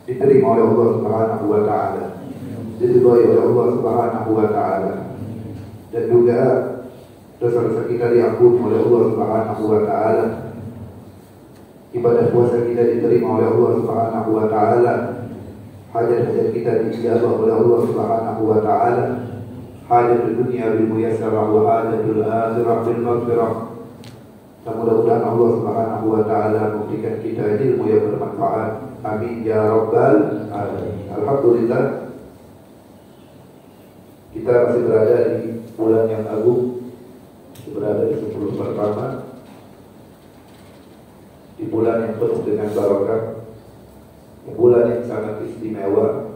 diterima oleh Allah Subhanahu wa taala, diridhai oleh Allah Subhanahu wa taala, dan juga dosa-dosa kita diampuni oleh Allah Subhanahu wa taala. Ibadah puasa kita diterima oleh Allah Subhanahu wa taala. Hajat-hajat kita diijabah oleh Allah Subhanahu wa taala. Hajatul dunya bil muyassarah wa hajatul akhirah bil maghfirah. Dan mudah-mudahan Allah Subhanahu wa taala memberikan kita ilmu yang bermanfaat. Amin ya rabbal alamin. Alhamdulillah, kita masih berada di bulan yang agung, berada di 10 pertama, di bulan yang penuh dengan barokah, di bulan yang sangat istimewa,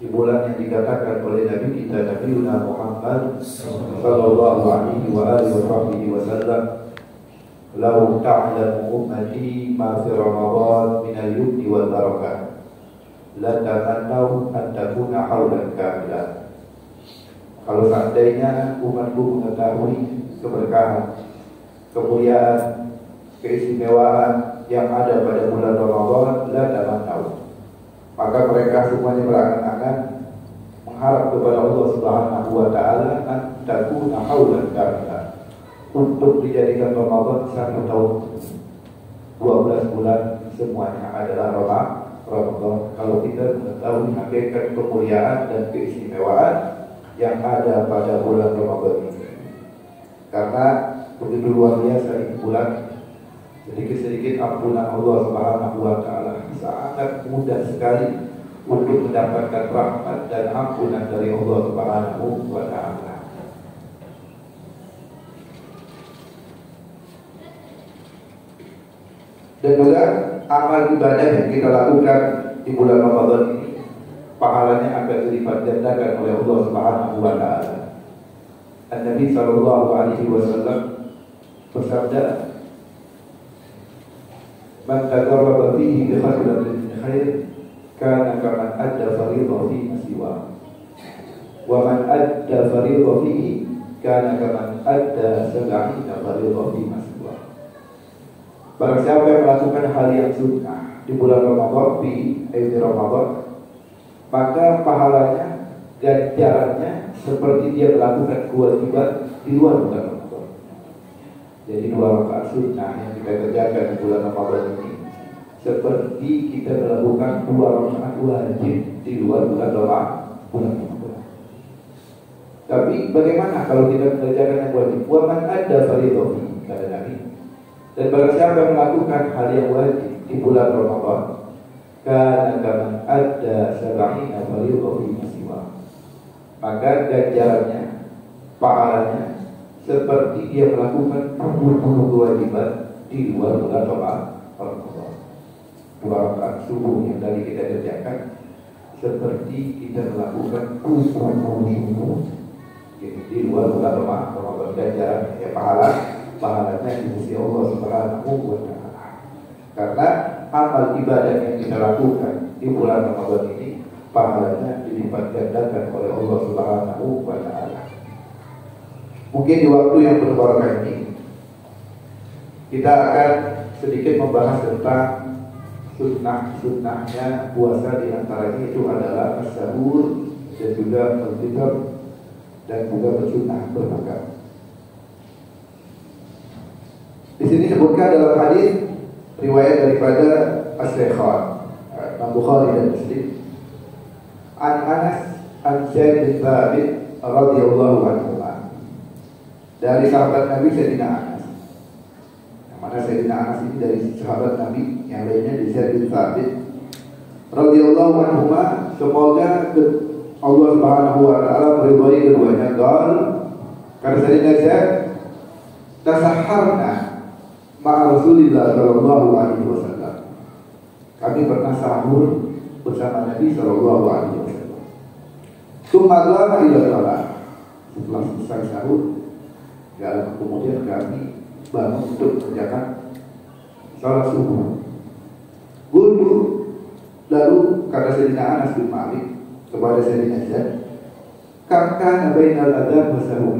di bulan yang dikatakan oleh Nabi kita Nabi Muhammad sallallahu alaihi wasallam, "Lau ta'lamu ummati ma fi Ramadan min al-yumni wal barakah, la tamannau an takuna haulan kamilan." Kalau seandainya umatku mengetahui keberkahan, kemuliaan, keistimewaan yang ada pada bulan Ramadan, la tamannau, maka mereka semuanya berangan-angan mengharap kepada Allah Subhanahu wa taala an takuna haulan kamilan, untuk dijadikan Ramadan 1 tahun, 12 bulan semuanya adalah Ramadan. Kalau kita mengetahui hakikat kemuliaan dan keistimewaan yang ada pada bulan Ramadan ini, karena begitu luar biasa ini bulan, sedikit-sedikit ampunan Allah Subhanahu wa taala, sangat mudah sekali untuk mendapatkan rahmat dan ampunan dari Allah Subhanahu wa taala. Dan juga amal ibadah yang kita lakukan di bulan Ramadan ini, pahalanya akan dilipat gandakan oleh Allah Subhanahu wa taala. Nabi sallallahu alaihi wasallam bersabda, "Man taqarraba fihi bi khairin min khair, kana kaman adda fardhahu fi siwa. Wa man adda fardhahu fihi, kana kaman adda sab'ina fardhahu fi siwa." Barang siapa yang melakukan hal yang sunnah di bulan Ramadan, di Ramadan, maka pahalanya, ganjarannya seperti dia melakukan kewajiban di luar bulan Ramadan. Jadi 2 rakaat sunnah yang kita kerjakan di bulan Ramadan ini seperti kita melakukan 2 rakaat wajib di luar bulan Ramadan. Tapi bagaimana kalau kita mengerjakan yang wajib? Wa man adda fardhahu, kata Nabi. Dan barang siapa yang melakukan hal yang wajib di bulan Ramadan, kana kaman adda sab'ina fardhahu fi siwa, maka ganjarannya, pahalanya seperti dia melakukan 20 kewajiban di luar bulan Ramadan. 2 rakaat subuh yang tadi kita kerjakan seperti kita melakukan 20 subuh di luar bulan Ramadan. Ganjaran, ya pahalanya di sisi Allah Subhanahu wa taala. Karena amal ibadah yang kita lakukan di bulan Ramadan ini, pahalanya dilipat gandakan oleh Allah Subhanahu wa taala. Mungkin di waktu yang berbarakah ini kita akan sedikit membahas tentang sunnahnya puasa. Di antaranya itu adalah as-sahur dan juga al-fitr dan juga bersunnah berbuka. Di sini disebutkan dalam hadis riwayat daripada As-Shaykhan Imam Bukhari dan Muslim, an Anas an Zaid bin Thabit radhiyallahu anhu, dari sahabat Nabi Sayyidina Anas. Yang mana Sayyidina Anas ini dari sahabat Nabi, yang lainnya dari Zaid bin Thabit radhiyallahu anhu, semoga Allah Subhanahu wa taala meridhai keduanya. Kata Sayyidina Zaid, tasahharna ma'a Rasulillah sallallahu alaihi wasallam, kami pernah sahur bersama Nabi sallallahu alaihi wasallam. Tsumma qala ila salat, setelah selesai sahur, kemudian kami bangun untuk mengerjakan salat subuh. Qultu, lalu kata Sayyidina Anas bin Malik kepada Sayyidina Zaid, kam kana bainal adzan wa sahur,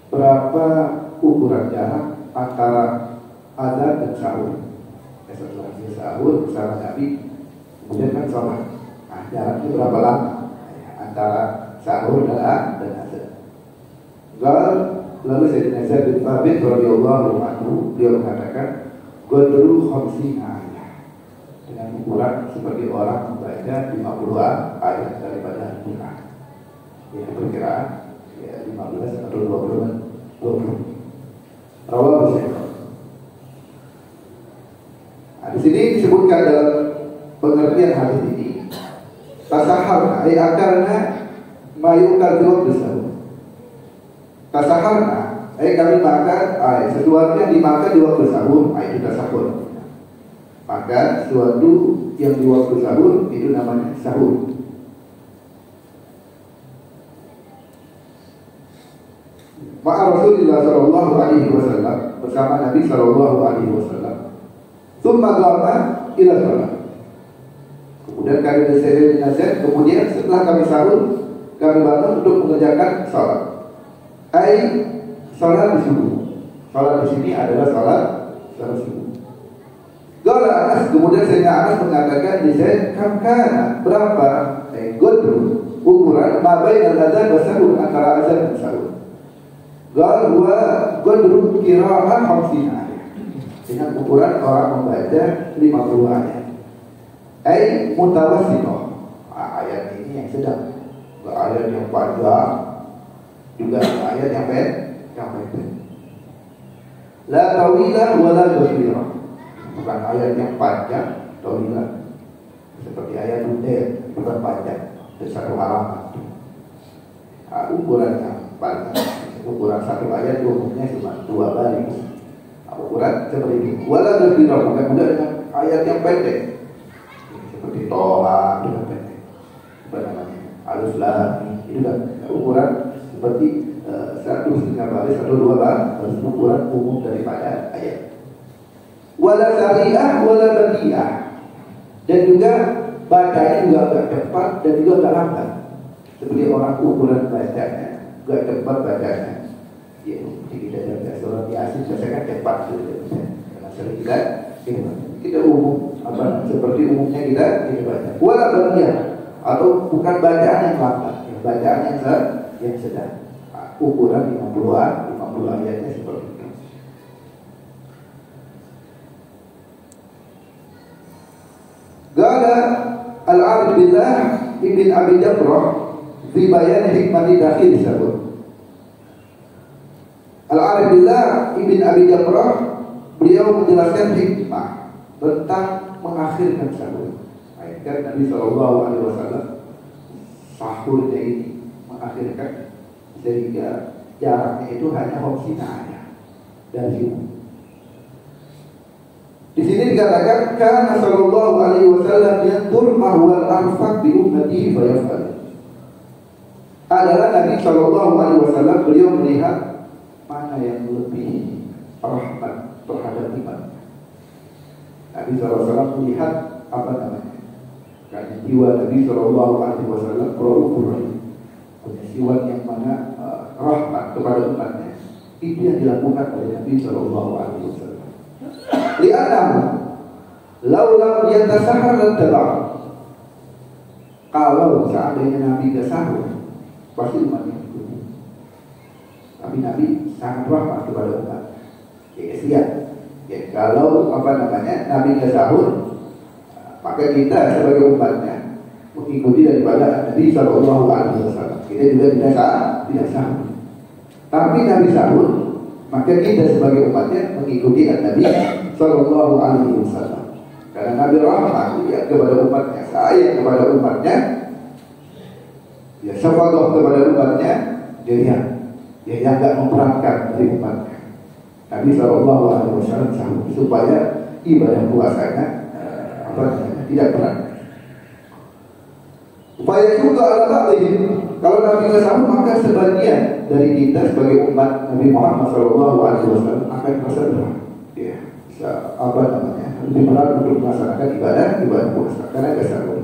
berapa ukuran jarak antara adzan dan sahur? Setelah sahur bersama Nabi, kemudian kan sholat. Nah, jaraknya berapa lama antara sahur dan azan? Lalu Sayyidina Zaid bin Thabit radhiyallahu anhu beliau mengatakan qadru 50 ayat, dengan ukuran seperti orang membaca 50 ayat daripada Al-Quran. Ya, perkiraan ya 15 atau 20. Rawahu Muslim. Nah, di sini disebutkan dalam pengertian hadis ini, tasaharna ay akarna mayukal fi waqti sahur. Tasaharna ay kami makan sesuatu yang dimakan di waktu sahur, itu tasahur. Makan sesuatu yang di waktu sahur itu namanya sahur. Ma'a Rasulullah sallallahu alaihi wasallam, bersama Nabi sallallahu alaihi wasallam. Tsumma qama ila shalah. Kemudian kami berseru nazar, kemudian setelah kami sahur, kami bangun untuk mengerjakan salat. Salat subuh. Salat di sini adalah salat subuh. Qala Anas, kemudian Sayyidina Anas mengatakan di Zaid, kam kana berapa qadru ukuran ma bainal adzan wa sahur, antara azan dan sahur. Qala huwa qadru qira'ah 50 ayat, dengan ukuran orang membaca 50 ayat. Mutawassithah. Ayat ini yang sedang, ayat yang panjang, juga ayat yang pendek. La tawilah wa la qasirah. Bukan ayat yang panjang, tawilah. Seperti ayat Hud, bukan panjang, dari satu halaman. Ukuran yang panjang, ukuran satu ayat umumnya cuma 2 baris. Ukuran seperti ini. Wa la qasirah, bukan dengan ayat yang pendek. Seperti Toha, itu kan pendek. Apa namanya? Alif Lam, itu kan ukuran seperti 1,5 baris atau 2 baris, ukuran umum daripada ayat. Wala sari'ah wala badi'ah, dan juga bacanya juga agak cepat dan juga agak lambat. Seperti orang ukuran bacanya agak cepat bacanya. Ya, kita jaga sholat di asing biasanya cepat gitu. Karena sering kita umum seperti umumnya kita baca. Wala badi'ah, atau bukan bacaan yang lambat, bacaan yang sedang. Ukuran 50 ayatnya seperti itu. Qala Al-Arif billah Ibn Abi Jamrah fi bayan hikmati dakhil sahur. Al-Arif billah Ibn Abi Jamrah, beliau menjelaskan hikmah tentang mengakhirkan sahur. Kan Nabi sallallahu alaihi wasallam sahurnya ini mengakhirkan, sehingga jaraknya itu hanya 50 ayat dari umum. Di sini dikatakan kana sallallahu alaihi wasallam yanzur ma huwa al-arfaq bi ummatihi fa yaf'al. Adalah Nabi sallallahu alaihi wasallam, beliau melihat mana yang lebih rahmat terhadap iman. Nabi sallallahu alaihi wasallam melihat apa namanya? Karena jiwa Nabi sallallahu alaihi wasallam raufur rahim, punya jiwa yang mana rahmat kepada umatnya. Itu yang dilakukan oleh Nabi sallallahu alaihi wasallam. Li'annahu law lam yatasahhar lattaba'u. Kalau seandainya Nabi tidak sahur, pasti umatnya ikuti. Tapi Nabi sangat rahmat kepada umat. Ya kesian. Ya, kalau Nabi tidak sahur, maka kita sebagai umatnya mengikuti daripada Nabi sallallahu alaihi wasallam. Kita juga tidak sahur. Tapi Nabi sahur, maka kita sebagai umatnya mengikuti Nabi sallallahu alaihi wasallam. Karena Nabi rahmat ya kepada umatnya, sayang kepada umatnya, ya syafaqah kepada umatnya, dia yang enggak memperankan dari umatnya. Nabi sallallahu alaihi wasallam sahur supaya ibadah puasanya tidak berat. Upaya juga ala ba'dihim. Kalau Nabi tidak sahur, maka sebagian dari kita sebagai umat Nabi Muhammad SAW akan merasa berat. Ya, lebih berat untuk melaksanakan ibadah puasa karena tidak sahur.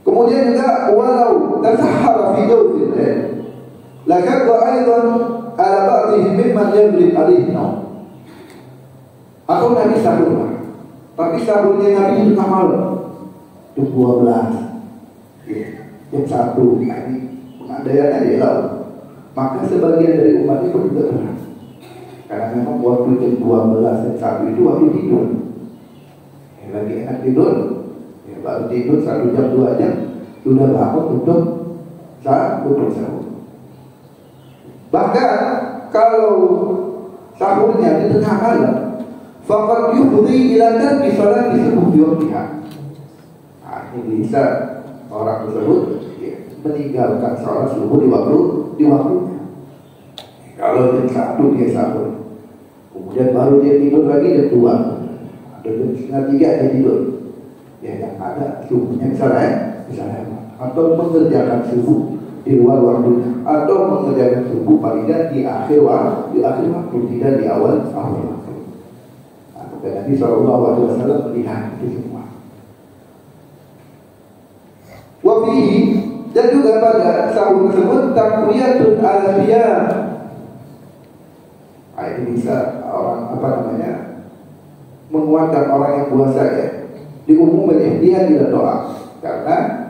Kemudian juga walau tasahhara fi jawfil lail, lakadha aidan ala ba'dihim mimman yaghlib alaihi naum. Atau Nabi sahur, tapi sahurnya Nabi di tengah malam. jam 12, ya, jam 1, nah ini pengandaiannya dia tahu. Maka sebagian dari umat itu juga berat. Karena memang waktu jam 12 dan 1 itu waktu tidur. Ya, lagi enak tidur, ya, baru tidur 1 jam 2 jam sudah bangun untuk sahur. Bahkan kalau sahurnya di tengah malam, faqad yufdi ila tarki salati subuh di waktiha. Nah, ini bisa orang tersebut ya, meninggalkan sholat subuh di waktunya. Kalau jam 1 dia sahur, kemudian baru dia tidur lagi jam 2 atau jam setengah 3 dia tidur, ya yang ada subuhnya misalnya atau mengerjakan subuh di luar waktunya, atau mengerjakan subuh paling tidak di akhir waktu, tidak di awal waktu. Dan Nabi SAW melihat itu semua. Wafihi, dan juga pada sahur tersebut takwiyatun al-qiyam. Ini bisa orang menguatkan orang yang puasa ya. Di umum dia tidak doa, karena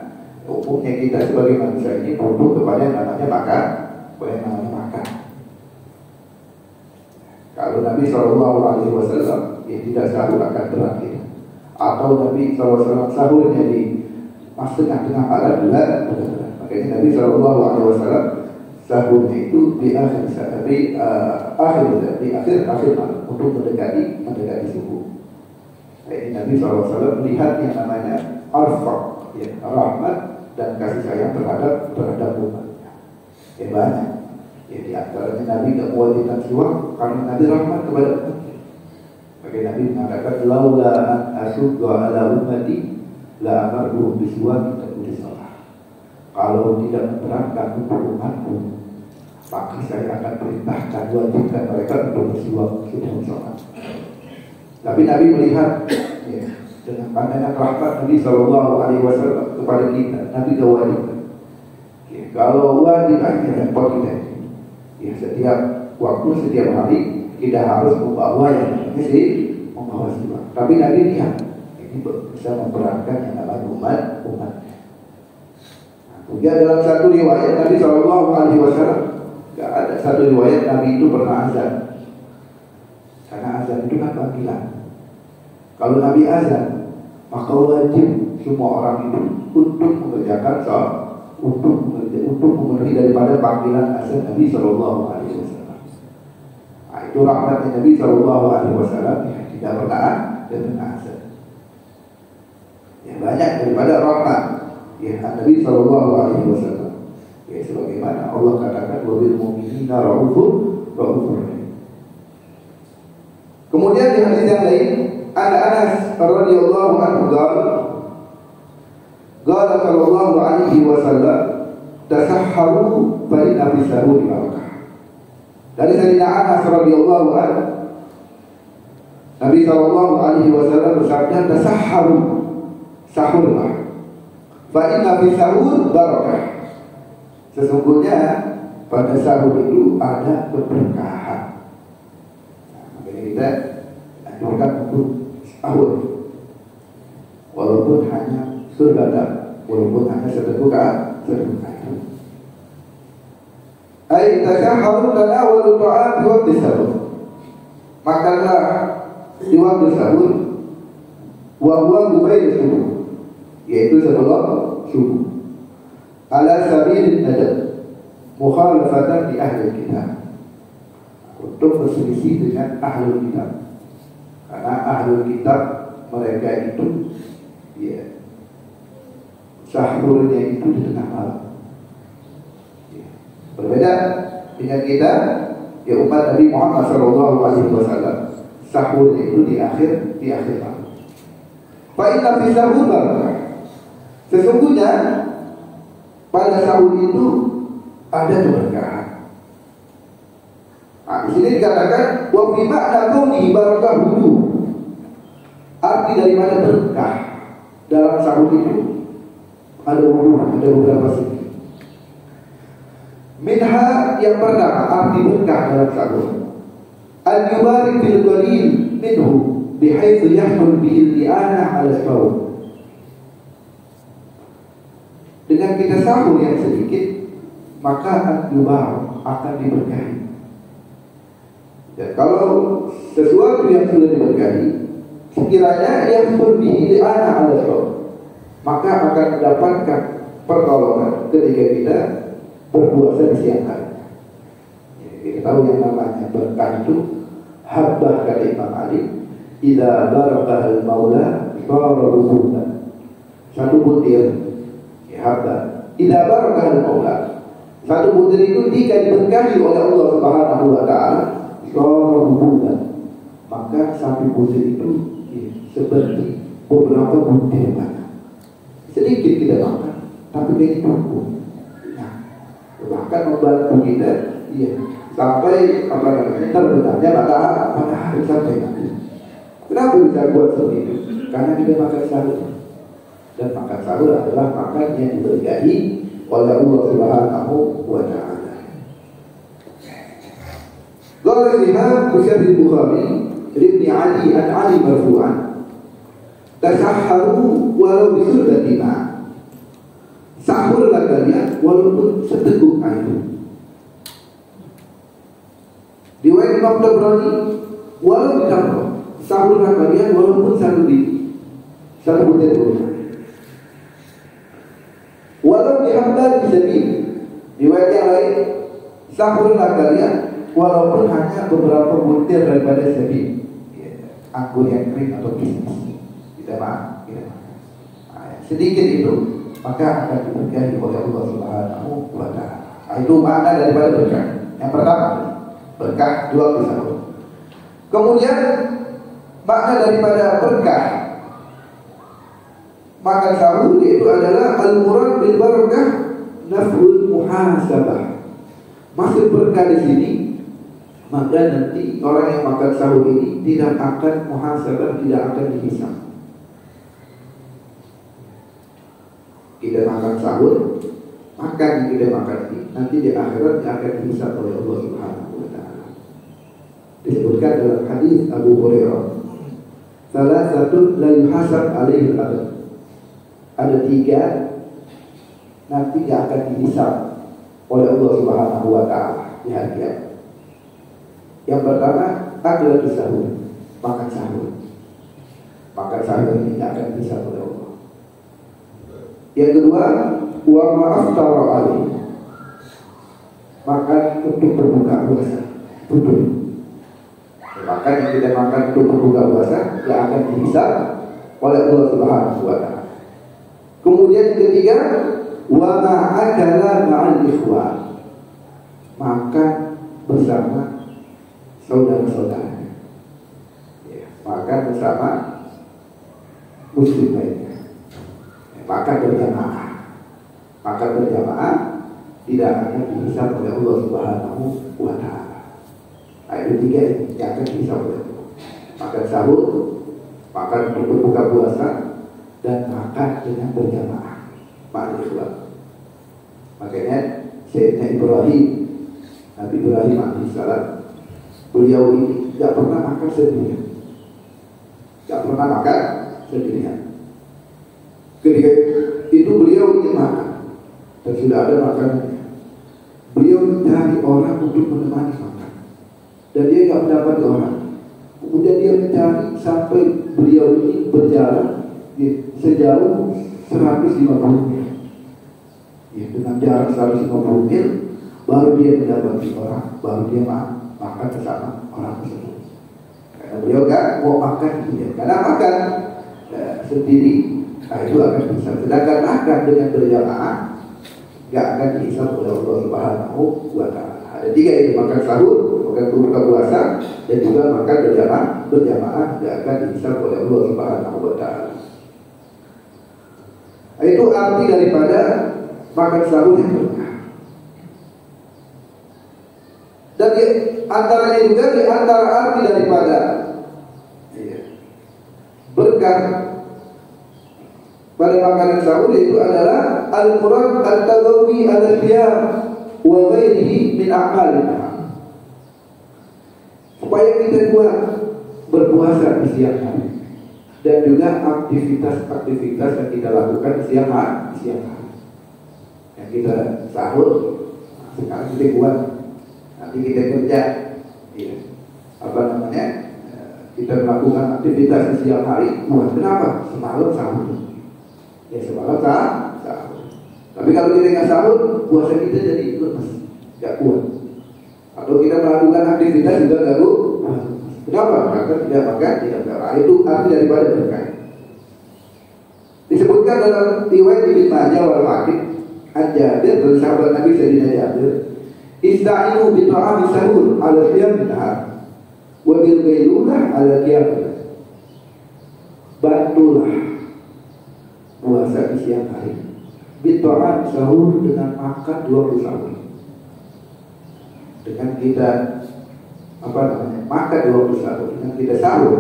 umumnya kita sebagai manusia ini butuh kepada yang namanya makan. Kalau Nabi SAW ya tidak sahur akan berakhir, atau Nabi SAW sahurnya di tengah malam berat. Makanya Nabi SAW sahurnya itu di akhir malam untuk mendekati subuh. Nah, ini Nabi SAW melihat yang namanya arfaq, ya, rahmat dan kasih sayang terhadap umatnya. Ya banyak. Ya di antaranya Nabi tidak mewajibkan siwak karena Nabi rahmat kepada umatnya. Maka Nabi mengatakan laula an asyqa ala ummati la amartu bisiwak di salat. Kalau tidak memberatkan untuk umatku, maka saya akan perintahkan, wajibkan mereka untuk bersiwak sebelum sholat. Tapi Nabi melihat ya, dengan pandangan rahmat Nabi SAW kepada kita, Nabi wajibkan. Ya, kalau wajib akhirnya repot kita. Ya, setiap waktu, setiap hari kita harus membawa yang namanya membawa siwak. Tapi Nabi lihat ini bisa memperankan yang namanya umat. Ya, dalam satu riwayat Nabi SAW, gak ada satu riwayat Nabi itu pernah azan. Karena azan itu kan panggilan. Kalau Nabi azan, maka wajib semua orang itu untuk mengerjakan sholat, untuk memenuhi daripada panggilan azan Nabi SAW. Nah, itu rahmatnya Nabi SAW ya, tidak pernah azan. Ya, banyak daripada rahmat ya Nabi SAW. Ya, sebagaimana Allah katakan wabil mu'minina ra'ufur rahim. Kemudian di hadis yang lain, Anas radhiyallahu anhu qala sallallahu alaihi wasallam tasahharu fa inna fi sahuri barakah. Dari Sayyidina Anas radhiyallahu anhu, Nabi sallallahu alaihi wasallam bersabda, tasahharu, sahurlah, fa inna fi sahur barakah. Sesungguhnya pada sahur itu ada keberkahan. Nah, makanya kita anjurkan untuk sahur, walaupun hanya sebentar, walaupun hanya sedetik itu. Ai tasahharu tanawul ta'am di waktu sahur. Makanlah di waktu sahur, wa huwa qubail subuh, yaitu sebelum subuh. Ala sabilin nadab, mukhalafatan di ahli kitab, untuk berselisih dengan ahli kitab. Karena ahli kitab mereka itu ya sahurnya itu di tengah malam ya. Berbeda dengan kita ya umat Nabi Muhammad SAW, sahurnya itu di akhir malam. Fa inna fi sahur barakah. Sesungguhnya pada sahur itu ada keberkahan. Nah, di sini dikatakan wa fi ma'na kauni barakah wudu. Arti daripada berkah dalam sahur itu ada wudu, ada beberapa segi. Minha, yang pertama arti berkah dalam sahur, al-yubarik fil qalil minhu bihaitsu yahmul bihi al-i'anah 'ala al-sawm. Dengan kita sahur yang sedikit, maka akan diberkahi. Dan kalau sesuatu yang sudah diberkahi, sekiranya yang berbihi li'ana ala Allah, maka akan mendapatkan pertolongan ketika kita berpuasa di siang hari. Kita tahu yang namanya berkah itu, habbah kata Imam Ali, idza barakahal maula fararubuh. Satu butir habbah, idza barakahal maula. Satu butir itu jika diberkahi oleh Allah Subhanahu wa taala, fararubuh, maka satu butir itu seperti beberapa butir banyak. Sedikit kita makan, tapi dia cukup. Nah, bahkan membantu kita, sampai terbenamnya matahari sampai nanti. Kenapa bisa buat seperti itu? Karena kita makan sahur, dan makan sahur adalah makan yang diberkahi oleh Allah Subhanahu wa taala. Qala Imam Musyarrih Bukhari Ibn Ali an Ali marfu'an, tasahharu walau bisurbati ma. Sahurlah kalian walaupun seteguk air. Riwayat Imam Tabrani, walau ditambah sahurlah kalian walaupun satu butir gula. Walau dihamdal bisabil. Riwayat yang lain, sahurlah kalian walaupun hanya beberapa butir daripada sabil, anggur yang kering atau kismis. Kita makan. Sedikit itu, maka akan diberkahi oleh Allah Subhanahu wa taala. Itu makna daripada berkah. Yang pertama, berkah jual di sahur. Kemudian makna daripada berkah makan sahur yaitu adalah al-murad bil barakah naf'ul muhasabah. Maksud berkah di sini, maka nanti orang yang makan sahur ini tidak akan muhasabah, tidak akan dihisab. Kita makan sahur, makan yang kita makan ini nanti di akhirat akan dihisab oleh Allah Subhanahu wa taala. Disebutkan dalam hadis Abu Hurairah, salah satu la yuhasab alaihi al-abad. Ada 3 nanti tidak akan dihisab oleh Allah Subhanahu wa taala di hari kiamat. Yang pertama adalah sahur, makan sahur. Makan sahur ini tidak akan dihisab oleh Allah. Yang kedua, wa ma'aftara alaihi, makan untuk berbuka puasa. Betul. Makan yang kita makan untuk berbuka puasa tidak akan dihisab oleh Allah Subhanahu wa taala. Kemudian yang ketiga, wa ma'akala ma'al ikhwan, makan bersama saudara-saudaranya, makan bersama muslim lainnya, makan berjamaah. Makan berjamaah tidak akan dihisab oleh Allah Subhanahu wa taala. Nah, itu 3 yang akan dihisab oleh Allah. Makan sahur, makan untuk berbuka puasa, dan makan dengan berjamaah ma'al ikhwan. Makanya Sayyidina Ibrahim, Nabi Ibrahim alaihissalam, beliau ini tidak pernah makan sendirian. Tidak pernah makan sendirian. Ketika itu beliau ingin makan dan sudah ada makanannya, beliau mencari orang untuk menemani makan, dan dia tidak mendapati orang. Kemudian dia mencari sampai beliau ini berjalan sejauh 150 mil. Dengan jarak 150 mil baru dia mendapati orang, baru dia makan bersama orang tersebut. Karena beliau kan mau makan dia, karena makan sendiri, itu akan bisa. Sedangkan makan dengan berjamaah nggak akan dihisab oleh Allah Subhanahu wa taala. Ada 3 itu, makan sahur, makan berbuka puasa, dan juga makan berjamaah nggak akan dihisab oleh Allah Subhanahu wa taala. Itu arti daripada makan sahur yang berkah. Dan di antaranya juga, di antara arti daripada berkah pada makanan sahur itu adalah al-Quran al-tadawi al-qiyam wa ghairihi min a'malina, supaya kita buat berpuasa di siang hari dan juga aktivitas-aktivitas yang kita lakukan di siang hari. Yang kita sahur, sekarang kita kuat, nanti kita kerja, ya. Apa namanya? Kita melakukan aktivitas di siang hari, kuat. Kenapa? Semalam sahur. Ya semalam sahur. Tapi kalau kita nggak sahur, puasa kita jadi lemes, nggak kuat. Atau kita melakukan aktivitas juga nggak kuat. Kenapa? Karena tidak makan, tidak berkah. Itu arti daripada berkah. Disebutkan dalam riwayat Ibnu Majah wal Hakim, Jabir dari sahabat Nabi Sayyidina Jabir, "Ista'inu bi ta'ami sahur ala qiyam nahar wa bil qailulah ala qiyam." Bantulah puasa di siang hari bi ta'am sahur dengan makan 20 sahur. Dengan kita makan 20 sahur, dengan kita sahur,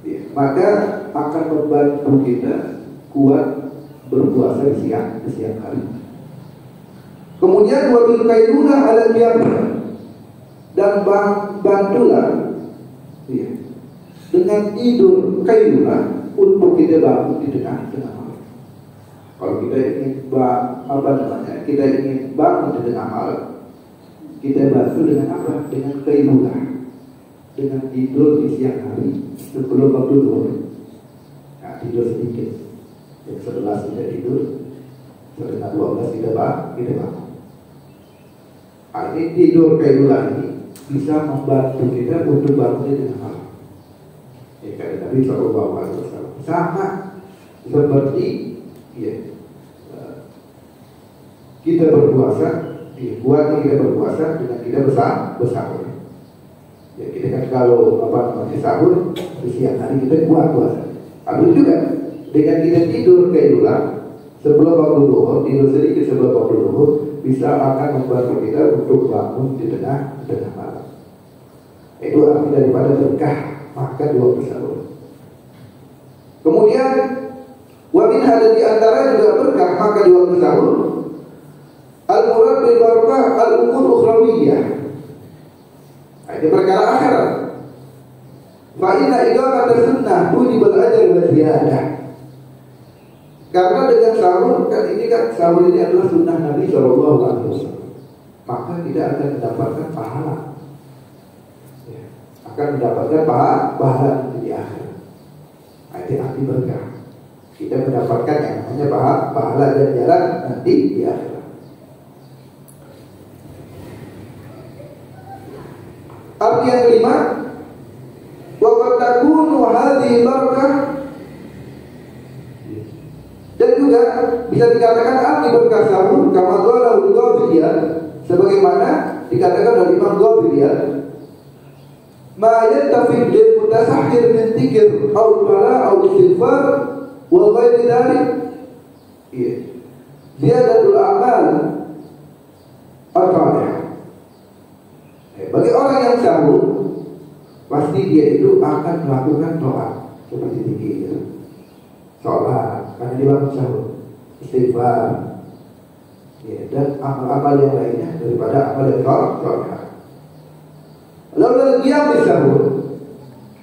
ya, maka akan membantu kita kuat berpuasa di siang hari. Kemudian wabil kailuna ala qiyamah, dan bantulah ya, dengan tidur kailuna untuk kita bangun di tengah malam. Kalau kita ingin kita ingin bangun di tengah malam, kita bantu dengan apa? Dengan kailuna, dengan tidur di siang hari sebelum waktu zuhur. Nah, tidur sedikit. Jam 11 kita tidur, setengah 12 kita bangun. Nah, ini tidur kailuna ini bisa membantu kita untuk bangun di tengah malam. Ya, kata Nabi Sallallahu Alaihi Wasallam, sama seperti ya, kita berpuasa, kuatnya kita berpuasa dengan kita bersahur. Ya, kita kan kalau sahur di siang hari kita kuat puasa. Habis juga dengan kita tidur kailuna sebelum waktu zuhur, tidur sedikit sebelum waktu zuhur, bisa akan membantu kita untuk bangun di tengah malam. Itu arti daripada berkah maka 20 sahur. Kemudian wamin ada di antara juga berkah maka 20 sahur. Al-murad bil barakah al-umur ukhrawiyah. Nah, ini perkara akhirat. Fa inna iqamata sunnah tujibul ajr wa ziyadah. Karena dengan sahur sahur ini adalah sunnah Nabi Shallallahu Alaihi Wasallam, maka tidak akan mendapatkan pahala. Ya, akan mendapatkan pahala di akhirat. Nah, itu arti berkah. Kita mendapatkan yang namanya pahala dan jalan nanti di akhirat. Arti yang kelima, wa qad takunu hadhihi barakah, dan juga bisa dikatakan arti berkah sahur kama qala Ghazali, sebagaimana dikatakan oleh Imam Ghazali, ma yattafi lil mutasahhir min dzikr aw qala aw istighfar wa ghairi dzalik. Iya. Ziyadatul a'mal al-salihah. Bagi orang yang sahur, pasti dia itu akan melakukan doa seperti zikir, sholat, karena dia bangun sahur, istighfar, ya, dan amal-amal yang lainnya daripada amal yang sholat. Lalu dia bersahur,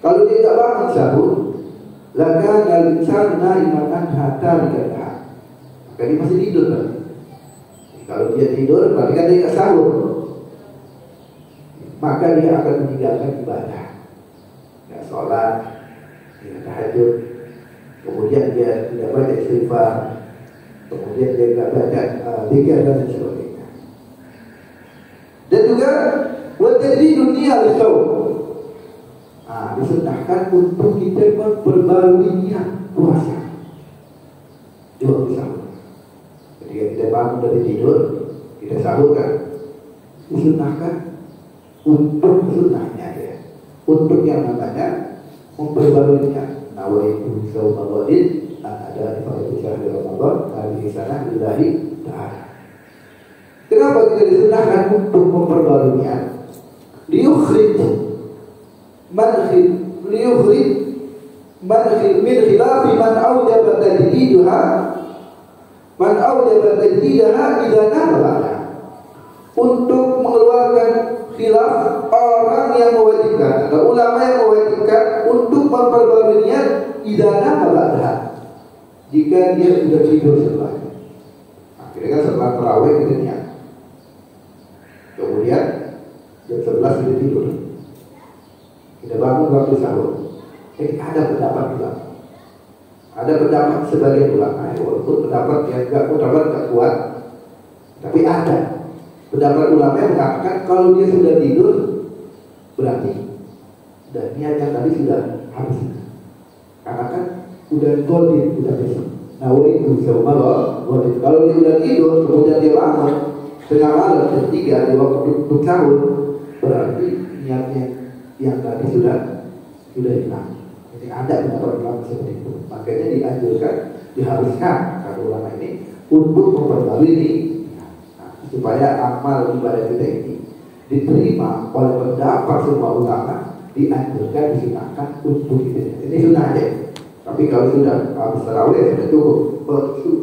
kalau dia tidak bangun sahur, laka al-insan naimatan hatta dikatakan, maka dia masih tidur kan? Kalau dia tidur, berarti kan dia tidak sahur. Maka dia akan meninggalkan ibadah, ya, sholat, ya, tahajud, kemudian dia tidak baca istighfar, kemudian dia tidak baca zikir dan sebagainya. Dan juga wajib dunia lisau. Disunahkan untuk kita memperbarui niat puasa. Juga sahur. Ketika kita bangun dari tidur, kita sahur kan, disunahkan untuk sunnahnya ya, untuk yang namanya memperbaruinya. Nawaitu saumawadin, ada pada syahr Ramadan hari sana lillahi ta'ala. Kenapa kita disunahkan untuk memperbaruinya? Liyukhrij man min khilafi man awjaba tajdidaha idza nabala, untuk mengeluarkan khilaf orang yang mewajibkan atau ulama yang mewajibkan untuk memperbarui niat idza nabala, jika dia sudah tidur setelahnya. Nah, Kita kan setelah tarawih kita niat. Kemudian jam 11 kita tidur. Kita bangun waktu sahur. Ada pendapat ulama. Ada pendapat sebagian ulama, walaupun pendapat yang gak kuat, tapi ada pendapat ulama yang mengatakan kalau dia sudah tidur berarti dan niatnya tadi sudah habis. Karena kan udah golden, udah besok. Nah, itu subhanallah. Kalau dia udah tidur kemudian dia bangun tengah malam jam 3 di waktu untuk sahur, berarti niatnya yang tadi sudah hilang. Jadi ada pendapat ulama seperti itu. Makanya dianjurkan, diharuskan kata ulama ini untuk memperbarui ini, supaya amal ibadah kita ini diterima oleh pendapat semua ulama. Dianjurkan, disunahkan untuk kita. Ini sunnah aja. Tapi kalau sudah habis tarawih sudah cukup.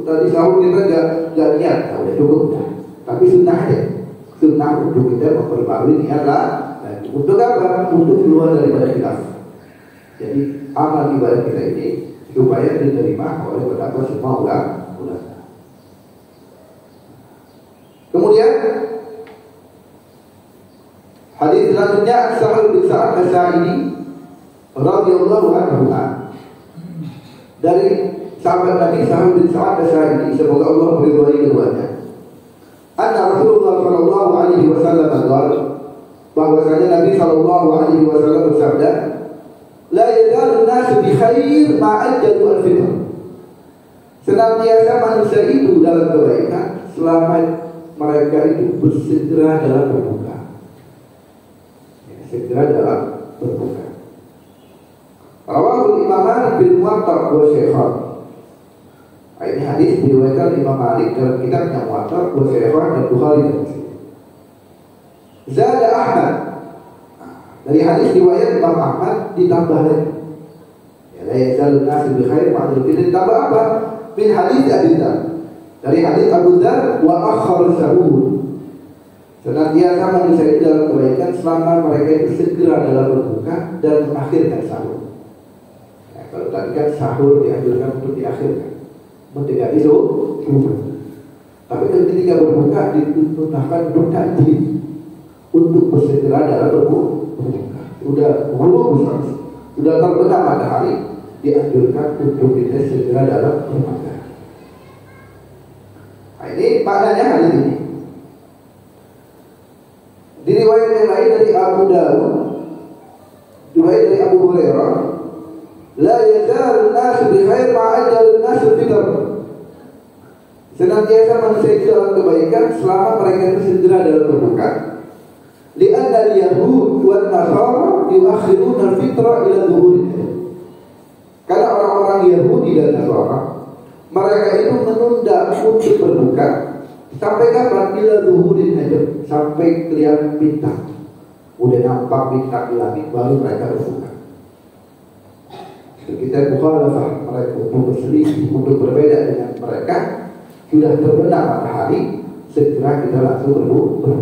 Tadi sahur kita gak niat, sudah cukup. Tapi sunnah aja. Sunnah untuk kita memperbarui niat lah. Untuk apa? Untuk keluar daripada khilaf. Jadi amal ibadah kita ini supaya diterima oleh pendapat semua ulama. Kemudian hadis selanjutnya Sahal bin Sa'ad As-Sa'idi radhiyallahu anhu, dari sahabat Nabi Sahal bin Sa'ad As-Sa'idi, semoga Allah meridhai keduanya. Anna Rasulullah sallallahu alaihi wasallam berkata, bahwasanya Nabi sallallahu alaihi wasallam bersabda, la yazalu an-nasu bi khair ma ajjalu al-fitr. Senantiasa manusia itu dalam kebaikan selama mereka itu bersegera dalam berbuka. Segera dalam berbuka. Rawahul Imam Malik bin Muwatta wa Syaikhan. Ini hadis diriwayatkan Imam Malik dalam kitabnya Muwatta wa Syaikhan dan Bukhari dan Muslim. Zada Ahmad. Dari hadis riwayat Imam Ahmad ditambah lagi. Ya, la yazalu an-nasu bi khair ma'dul fitr, ditambah apa? Min hadis Abi Dzar. Dari hadis Abu Dzar wa akhir sahur. Senantiasa manusia itu dalam kebaikan selama mereka itu segera dalam berbuka dan mengakhirkan sahur. Nah, kalau tadi kan sahur dianjurkan untuk diakhirkan, mendekati subuh. Tapi ketika berbuka ditunahkan untuk takjil, untuk bersegera dalam berbuka. Sudah besar, sudah terbenam matahari, dianjurkan untuk kita segera dalam berbuka. Nah, ini maknanya hadis ini. Di riwayat yang lain dari Abu Dawud, riwayat dari Abu Hurairah, la yazalu an-nasu bi khair ma ajjalu an-nasu fitr. Senantiasa manusia itu dalam kebaikan selama mereka itu segera dalam berbuka. Li'anna al-yahud wa an-nasara yuakhiruna al-fitra ila dhuhurihim. Karena orang-orang Yahudi dan Nasara, mereka itu menunda untuk berbuka sampai kapan? Bila zuhurin aja, sampai kelihatan bintang. Udah nampak bintang di langit baru mereka berbuka. Kita mukhalafah mereka untuk berselisih, untuk berbeda dengan mereka. Sudah terbenam matahari, segera kita langsung berbuka.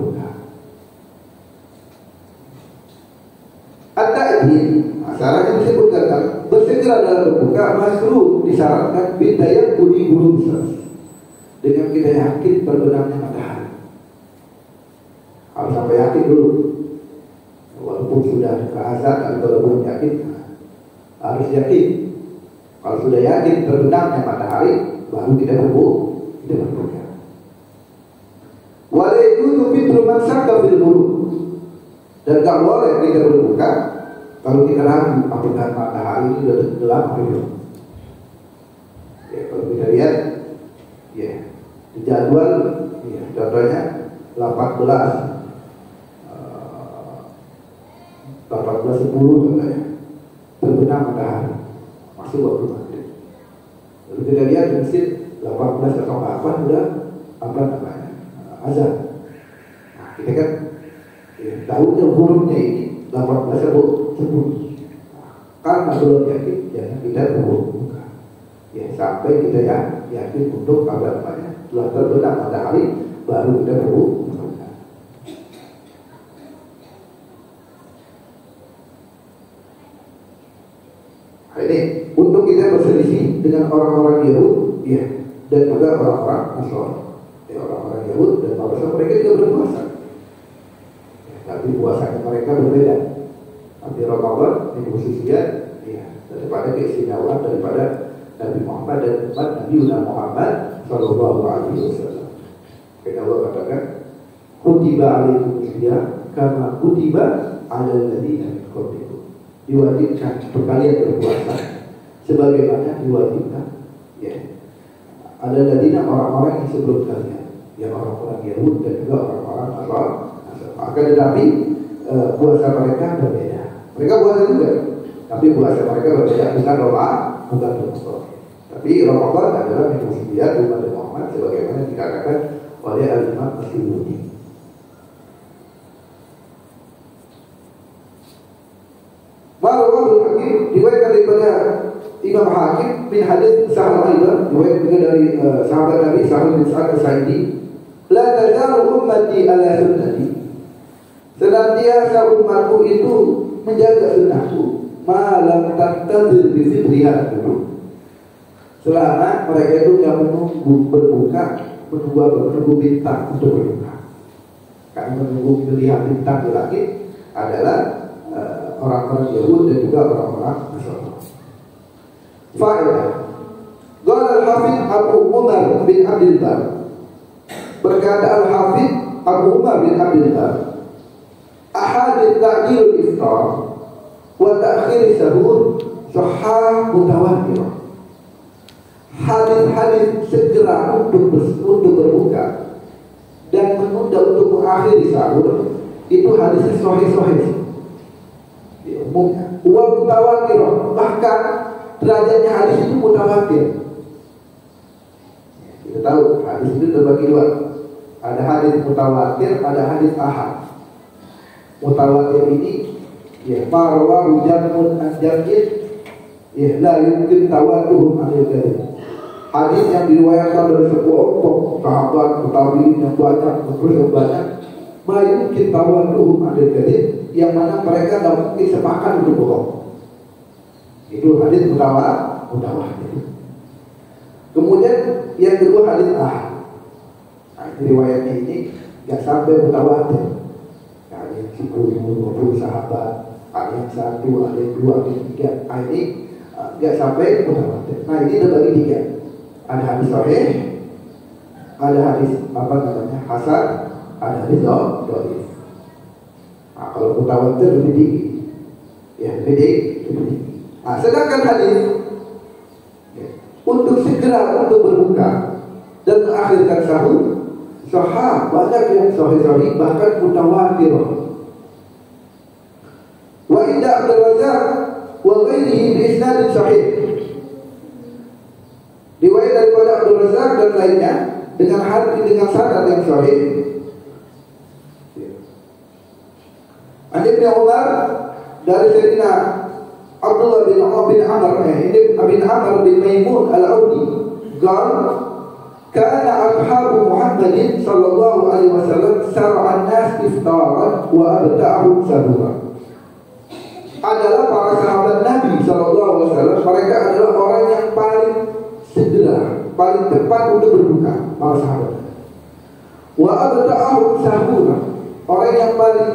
At-ta'jil, syaratnya disebutkan bersegera dalam berbuka masruh disyaratkan bidayat budi burung dengan kita yakin terbenamnya matahari. Harus sampai yakin dulu. Walaupun sudah azan, tapi kalau belum yakin, harus yakin. Kalau sudah yakin terbenamnya matahari, baru kita berbuka. Walaikum fitru man syakka fil ghurub. Dan tak boleh kita berbuka kalau kita ragu apakah matahari ini sudah tenggelam atau belum. Ya, kalau kita lihat, ya. Di jadwal, ya, contohnya 18.10 contohnya terbenam matahari masuk waktu maghrib. Lalu kita lihat di Mesir 18 atau 8 udah apa namanya azan. Nah, kita kan ya, tahunya hurufnya ini 18 atau 10. Karena belum yakin, jangan kita berbuka. Ya sampai kita yakin untuk apa namanya setelah terbenam matahari baru kita berbuka. Ini untuk kita berselisih dengan orang-orang Yahudi, ya, dan juga orang-orang Nasrani. orang-orang Yahudi dan bangsa mereka juga berpuasa. Ya, tapi puasanya mereka berbeda. Tapi Ramadan ini khususnya ya, daripada keistimewaan daripada Nabi Muhammad dan umat Nabi Muhammad Sallallahu Alaihi Wasallam. Karena Allah katakan, kutiba alaikum siyam kama kutiba alal ladzina min qablikum. Diwajibkan untuk kalian berpuasa sebagaimana diwajibkan ya ada ladina orang-orang yang sebelum kalian, yang orang-orang Yahudi dan juga orang-orang Nasrani. Akan tetapi puasa mereka berbeda. Mereka puasa juga, tapi puasa mereka berbeda, bukan Ramadan. Tapi Ramadan adalah muslimiyat umat Muhammad sebagaimana dikatakan oleh Al-Imam As-Suyuti. Walau Hakim diriwayatkan daripada Imam Hakim bin hadits Sahal Aidan, diriwayatkan juga dari sahabat Nabi Sahal bin Sa'ad As-Sa'idi, la tazalu ummati ala sunnati. Senantiasa umatku itu menjaga sunnahku, malam tantazir bi fitriha dulu. Selama mereka itu tidak menunggu berbuka, menunggu bintang untuk berbuka. Karena menunggu melihat bintang di langit adalah orang-orang Yahudi dan juga orang-orang Nasrani. Faedah. Qala al-Hafidz Abu Umar bin Abdul Bar. Berkata al-Hafidz Abu Umar bin Abdul Bar, ahadits ta'jil iftar wa ta'khir sahur sahih mutawatir. Hadis-hadis segera untuk berbuka dan menunda untuk mengakhiri sahur itu hadisnya sahih-sahih. Di umumnya, wa mutawatir, bahkan derajatnya hadis itu mutawatir. Kita tahu hadis itu terbagi dua. Ada hadis mutawatir, ada hadis ahad. Mutawatir ini ya marwahu jamun an-jam'in ya la yumkin tawatuhum anil kadhib. Hadis yang diriwayatkan dari sekelompok sahabat tabi'in yang banyak, mungkin tawatuhum anil kadhib, yang mana mereka tidak mungkin sepakat untuk bohong. Itu hadis mutawatir. Kemudian yang kedua hadis ahad. Nah, riwayatnya ini nggak sampai mutawatir. Ada yang 10, 20 sahabat, ada yang 1, ada yang 2, ada yang 3. Nah, ini nggak sampai mutawatir. Nah, ini terbagi 3. Ada hadis sahih, ada hadis hasan, ada hadis dhaif. Nah, kalau mutawatir lebih tinggi, ya lebih tinggi. Nah, sedangkan hadis ya, untuk segera untuk berbuka dan mengakhirkan sahur, sahih, banyak yang sahih, bahkan mutawatir. Wa inda Abdul Razzaq wa ghairihi bi isnad sahih. Riwayat daripada Abdul Razzaq dan lainnya dengan sanad yang sahih. An Ibnu Umar dari Sayyidina Abdullah bin Amr bin Amr bin Maimun al-Audi qala kana ashabu Muhammadin sallallahu alaihi wasallam sar'an nas iftaran wa abta'ahum sahura. Adalah para sahabat Nabi sallallahu alaihi wasallam, mereka adalah orang yang paling segera, paling cepat untuk berbuka, para sahabat. Wa abta'ahum sahura, orang yang paling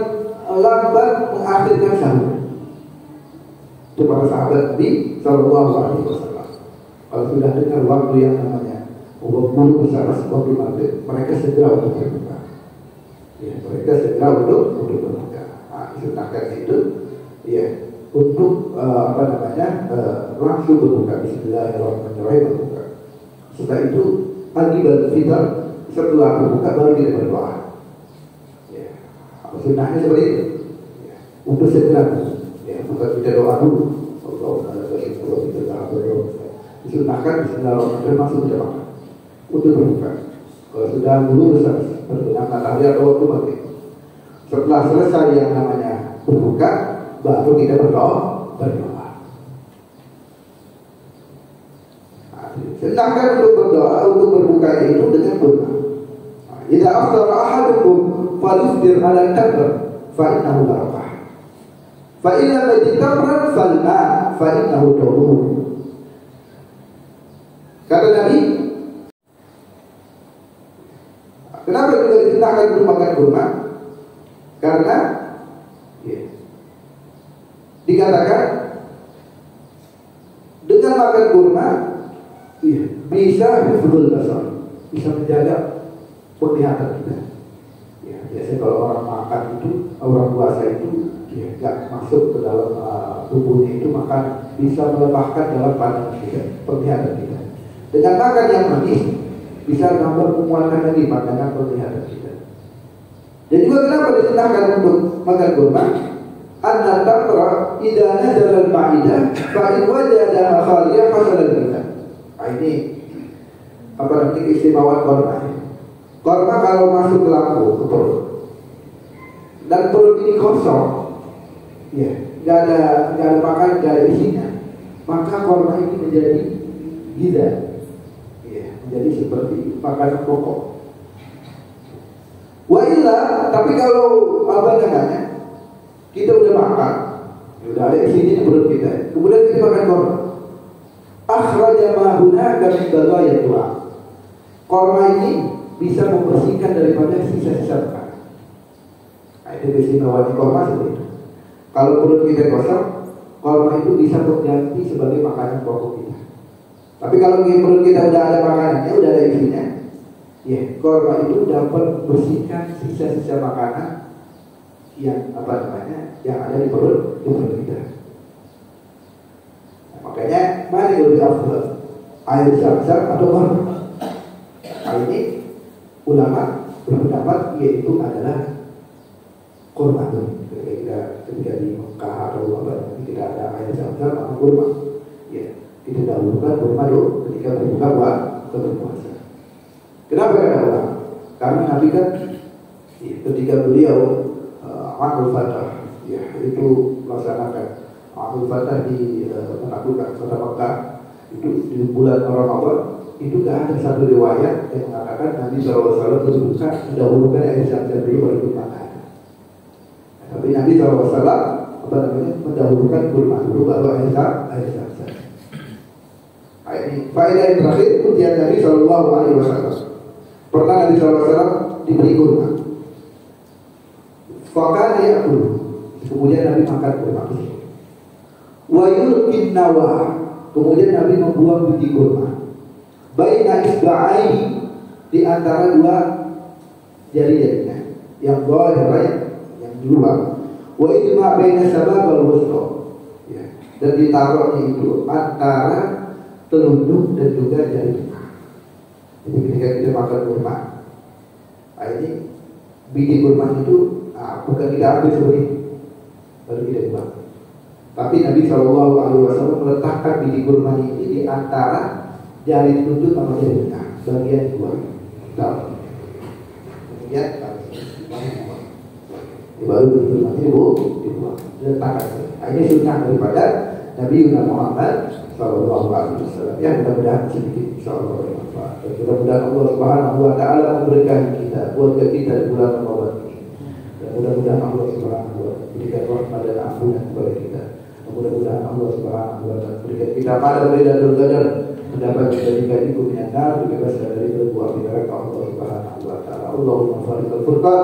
lambat mengakhirkan sahur. Itu para sahabat Nabi sallallahu alaihi wasallam. Kalau sudah dengar waktu yang namanya bulu besar waktu maghrib, mereka segera untuk berbuka. Ya, mereka segera untuk berbuka. Nah, disunahkan itu, ya, untuk langsung berbuka. Bismillahirrahmanirrahim berbuka. Setelah itu pagi berfitr, setelah berbuka baru kita berdoa. Ya, sunnahnya seperti itu. Ya, untuk segera, ya, bukan kita doa dulu. Disunahkan Bismillahirrahmanirrahim langsung kita makan. Untuk berbuka. Kalau sudah dulu besar berbenah matahari atau waktu maghrib, setelah selesai yang namanya berbuka, baru kita berdoa. Sedangkan untuk berdoa untuk berbuka itu dengan kurma. Idza afdara ahadukum falyuftir ala tamr fa innahu barakah. Fa illa tamran falma fa innahu tahur. Kata Nabi, Kenapa juga disunahkan untuk makan kurma? Karena dikatakan dengan makan kurma bisa hifdzul basar, bisa menjaga penglihatan kita. Ya, biasanya kalau orang makan itu, orang puasa itu nggak masuk ke dalam tubuhnya itu, makan bisa melemahkan dalam pandangan kita, penglihatan kita. Dengan makan yang manis bisa nambah menguatkan lagi pandangan penglihatan kita. Dan juga kenapa disunahkan untuk makan kurma? Anna taqra idza nazala al-ma'idah fa in wajada khaliya fasalan kita. Ini apa namanya keistimewaan kurma. Kurma kalau masuk ke lambung, ke perut, dan perut ini kosong, nggak ada makan, nggak ada isinya, maka kurma ini menjadi giza, menjadi seperti makanan pokok. Wa illa, tapi kalau apa namanya, kita udah makan, udah ada isinya di perut kita, kemudian kita makan kurma, akhraja ma hunaka min baqaya tu'a. Kurma ini bisa membersihkan daripada sisa-sisa makanan. Nah, itu keistimewaan kurma seperti itu. Kalau perut kita kosong, kurma itu bisa berganti sebagai makanan pokok kita. Tapi kalau perut kita udah ada makanannya, udah ada isinya, kurma itu dapat membersihkan sisa-sisa makanan yang yang ada di perut kita. Nah, makanya mana yang lebih afdal, air zam-zam atau kurma? Kali ini ulama berpendapat yaitu adalah kurma itu. Ketika di Mekah atau apa, tidak ada air zam-zam atau kurma, kita dahulukan kurma dulu ketika berbuka berpuasa. Kenapa kata ulama? Karena Nabi kan ketika beliau Ahlul Fatah, itu melaksanakan Ahlul Fatah di menaklukkan kota Mekah itu di bulan Ramadan, itu gak ada satu riwayat yang mengatakan Nabi SAW berbuka mendahulukan air zam-zam dulu baru makan. Tapi Nabi SAW mendahulukan kurma dulu baru air zam-zam. Nah, ini faedah yang terakhir, ujian Nabi SAW. Pernah Nabi SAW diberi kurma, fakana ya'kul, kemudian Nabi makan kurma. Wa yulqin nawa, kemudian Nabi membuang biji kurma baina isba'aihi, di antara dua jari-jarinya, yang zahir, yang di luar. Wa ijma' baina sabab wal wusta, dan ditaruhnya itu antara telunjuk dan juga jari tengah. Jadi ketika kita makan kurma, ini biji kurma itu bukan kita ambil seperti baru kita buang, tapi Nabi SAW meletakkan biji kurma ini di antara jari telunjuk sama jari tengah, bagian dua. Kemudian baru biji kurma ini dibuang, diletakkan. Ini sunnah daripada Nabi Muhammad SAW. Ya, mudah-mudahan sedikit insyaallah bermanfaat. Mudah-mudahan Allah Subhanahu wa taala memberkahi kita, keluarga kita di bulan Ramadan ini. Dan mudah-mudahan Allah Subhanahu wa taala berikan rahmat dan ampunan kepada kita. Mudah-mudahan Allah Subhanahu wa taala berikan kita pada Lailatul Qadar, mendapat kebaikan itu menyandar dibebaskan dari belenggu api neraka Allah Subhanahu wa taala. Allahumma fariqal furqan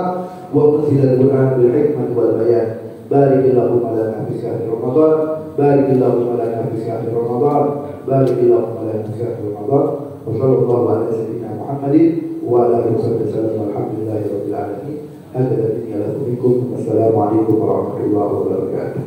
wa munzilal Qur'an bil hikmah wal bayan. Barikillahumma lana fi syahri Ramadan, barikillahumma lana fi syahri Ramadan, barikillahumma lana fi syahri Ramadan. Wa sallallahu ala sayyidina Muhammadin wa ala alihi wasallam. Alhamdulillahi rabbil alamin. Hadza billahi wa bikum. Wassalamu alaikum warahmatullahi wabarakatuh.